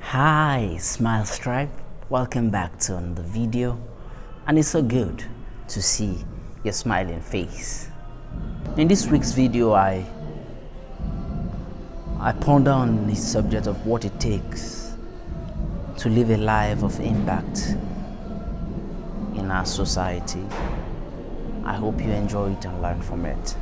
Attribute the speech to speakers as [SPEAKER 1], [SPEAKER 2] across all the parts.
[SPEAKER 1] Hi, Smile Stripe. Welcome back to another video, and it's so good to see your smiling face. In this week's video, I ponder on the subject of what it takes to live a life of impact in our society. I hope you enjoy it and learn from it.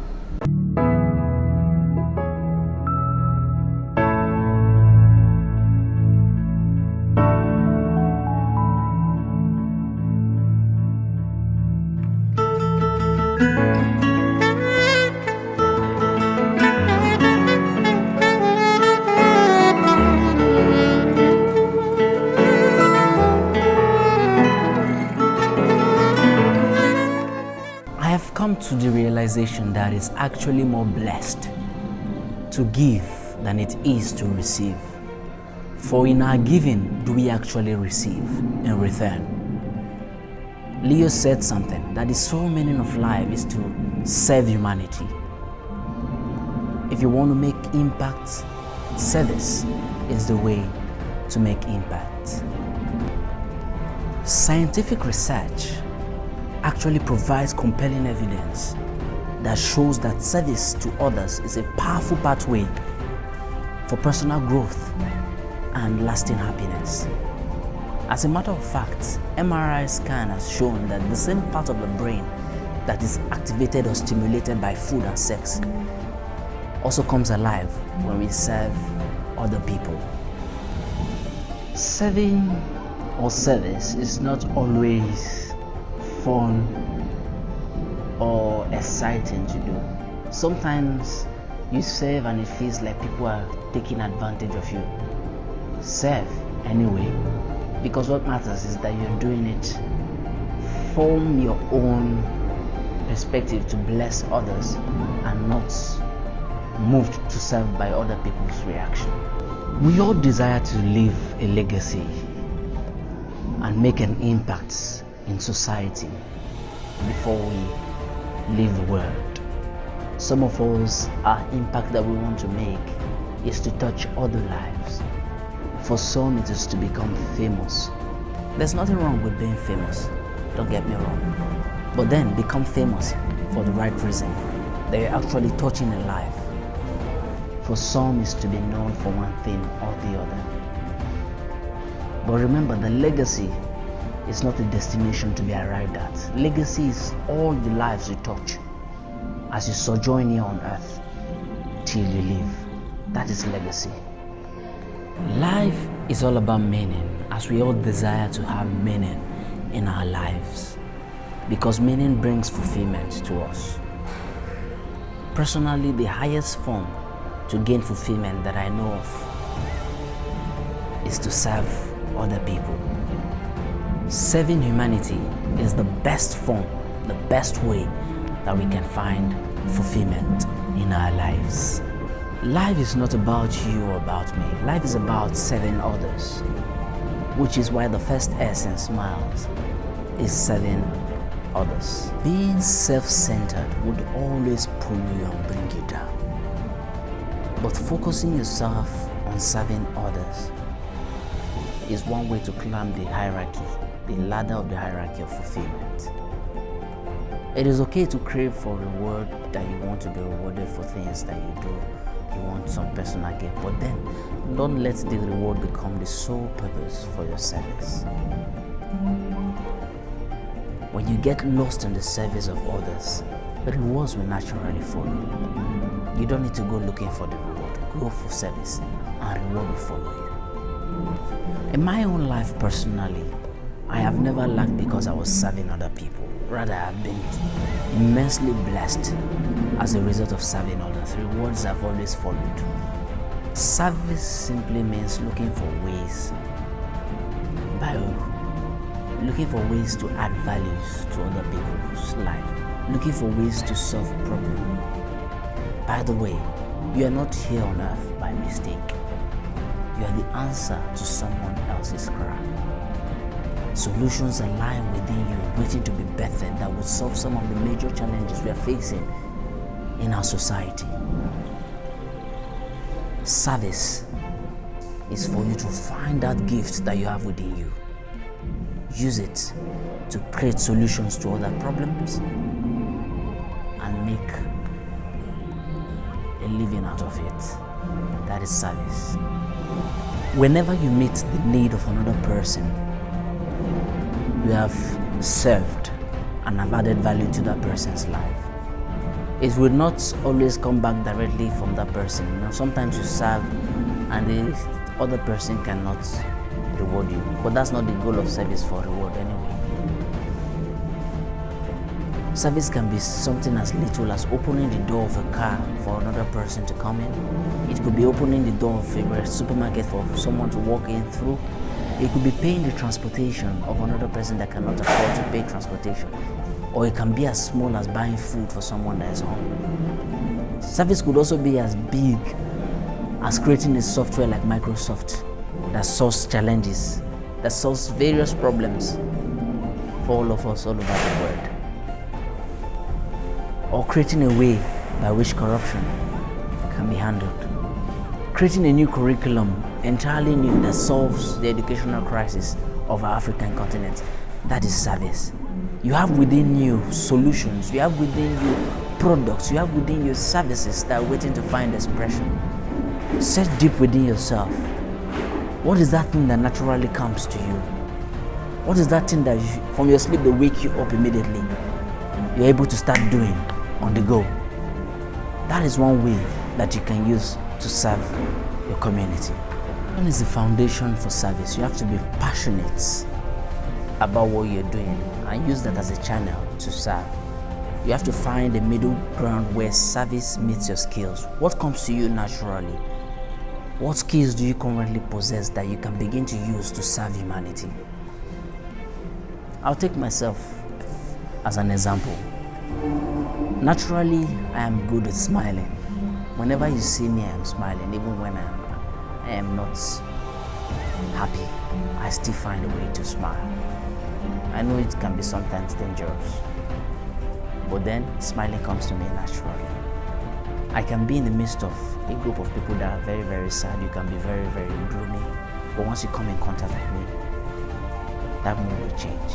[SPEAKER 1] I have come to the realization that it's actually more blessed to give than it is to receive. For in our giving do we actually receive in return. Leo said something that the sole meaning of life is to serve humanity. If you want to make impact, service is the way to make impact. Scientific research actually provides compelling evidence that shows that service to others is a powerful pathway for personal growth and lasting happiness. As a matter of fact, MRI scan has shown that the same part of the brain that is activated or stimulated by food and sex also comes alive when we serve other people. Serving or service is not always fun or exciting to do. Sometimes you serve and it feels like people are taking advantage of you. Serve anyway, because what matters is that you're doing it from your own perspective to bless others and not moved to serve by other people's reaction. We all desire to leave a legacy and make an impact in society before we leave the world. Some of us, our impact that we want to make is to touch other lives. For some, it is to become famous. There's nothing wrong with being famous, don't get me wrong. But then become famous for the right reason. They're actually touching a life. For some, it's to be known for one thing or the other. But remember, the legacy is not a destination to be arrived at. Legacy is all the lives you touch as you sojourn here on earth till you leave. That is legacy. Life is all about meaning, as we all desire to have meaning in our lives, because meaning brings fulfillment to us. Personally, the highest form to gain fulfillment that I know of is to serve other people. Serving humanity is the best form, the best way that we can find fulfillment in our lives. Life is not about you or about me. Life is about serving others, which is why the first S in Smiles is serving others. Being self-centered would always pull you and bring you down. But focusing yourself on serving others is one way to climb the hierarchy, the ladder of the hierarchy of fulfillment. It is okay to crave for reward, that you want to be rewarded for things that you do. You want some personal gain, but then don't let the reward become the sole purpose for your service. When you get lost in the service of others, the rewards will naturally follow. You don't need to go looking for the reward. Go for service and reward will follow you. In my own life personally, I have never lacked because I was serving other people. Rather, I have been immensely blessed as a result of serving others. Rewards have always followed. Service simply means looking for ways to add values to other people's life, looking for ways to solve problems. By the way, you are not here on earth by mistake. You are the answer to someone else's cry. Solutions are lying within you, waiting to be bettered, that will solve some of the major challenges we are facing in our society. Service is for you to find that gift that you have within you. Use it to create solutions to other problems and make a living out of it. That is service. Whenever you meet the need of another person, you have served and have added value to that person's life. It will not always come back directly from that person. Sometimes you serve and the other person cannot reward you, but that's not the goal of service for reward anyway. Service can be something as little as opening the door of a car for another person to come in. It could be opening the door of a supermarket for someone to walk in through. It could be paying the transportation of another person that cannot afford to pay transportation. Or it can be as small as buying food for someone that is hungry. Service could also be as big as creating a software like Microsoft that solves challenges, that solves various problems for all of us all over the world. Or creating a way by which corruption can be handled. Creating a new curriculum, entirely new, that solves the educational crisis of our African continent. That is service. You have within you solutions, you have within you products, you have within you services that are waiting to find expression. Search deep within yourself. What is that thing that naturally comes to you? What is that thing that from your sleep they wake you up immediately? You're able to start doing on the go. That is one way that you can use to serve your community. One is the foundation for service. You have to be passionate about what you're doing and use that as a channel to serve. You have to find a middle ground where service meets your skills. What comes to you naturally? What skills do you currently possess that you can begin to use to serve humanity? I'll take myself as an example. Naturally, I am good at smiling. Whenever you see me, I am smiling. Even when I am not happy, I still find a way to smile. I know it can be sometimes dangerous, but then smiling comes to me naturally. I can be in the midst of a group of people that are very, very sad. You can be very, very gloomy, but once you come in contact with me, that mood will change.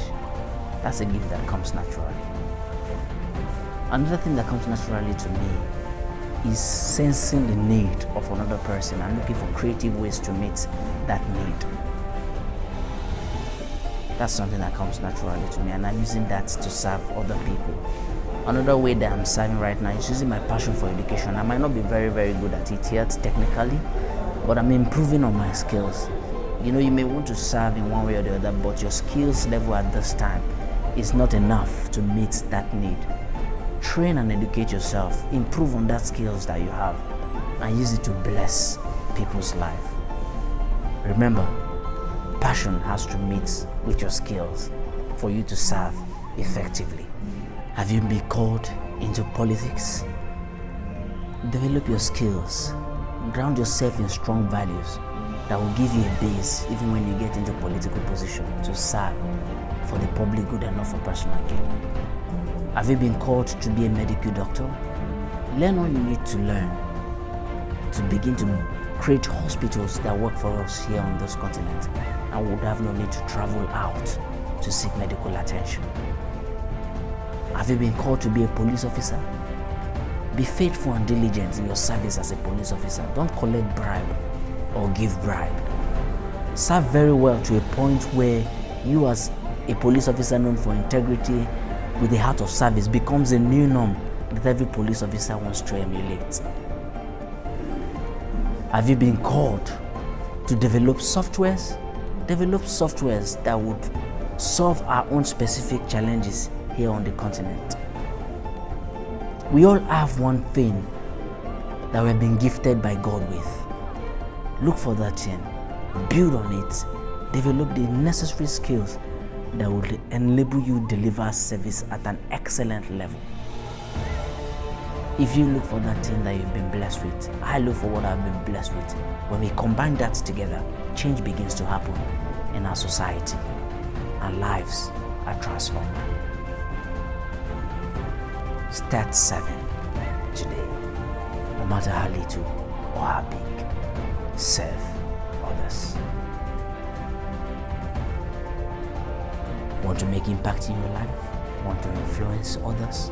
[SPEAKER 1] That's a gift that comes naturally. Another thing that comes naturally to me is sensing the need of another person and looking for creative ways to meet that need. That's something that comes naturally to me, and I'm using that to serve other people. Another way that I'm serving right now is using my passion for education. I might not be very, very good at it yet technically, but I'm improving on my skills. You may want to serve in one way or the other, but your skills level at this time is not enough to meet that need. Train and educate yourself, improve on that skills that you have, and use it to bless people's life. Remember, passion has to meet with your skills for you to serve effectively. Have you been called into politics? Develop your skills. Ground yourself in strong values that will give you a base even when you get into political position to serve for the public good and not for personal gain. Have you been called to be a medical doctor? Learn all you need to learn to begin to create hospitals that work for us here on this continent and would have no need to travel out to seek medical attention. Have you been called to be a police officer? Be faithful and diligent in your service as a police officer. Don't collect bribe or give bribe. Serve very well to a point where you, as a police officer known for integrity with the heart of service, becomes a new norm that every police officer wants to emulate. Have you been called to develop softwares? Develop softwares that would solve our own specific challenges here on the continent. We all have one thing that we've been gifted by God with. Look for that thing, build on it, develop the necessary skills that will enable you to deliver service at an excellent level. If you look for that thing that you've been blessed with, I look for what I've been blessed with. When we combine that together, change begins to happen in our society and lives are transformed. Start serving today, no matter how little or how big. Serve others. others. Want to make impact in your life? Want to influence others?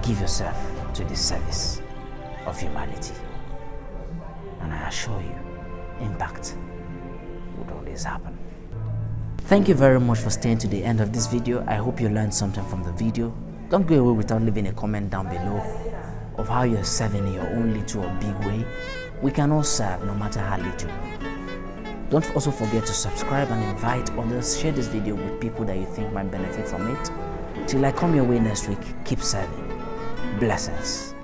[SPEAKER 1] Give yourself to the service of humanity. And I assure you, impact would always happen. Thank you very much for staying to the end of this video. I hope you learned something from the video. Don't go away without leaving a comment down below of how you're serving in your own little or big way. We can all serve, no matter how little. Don't also forget to subscribe and invite others. Share this video with people that you think might benefit from it. Till I come your way next week, keep serving. Blessings.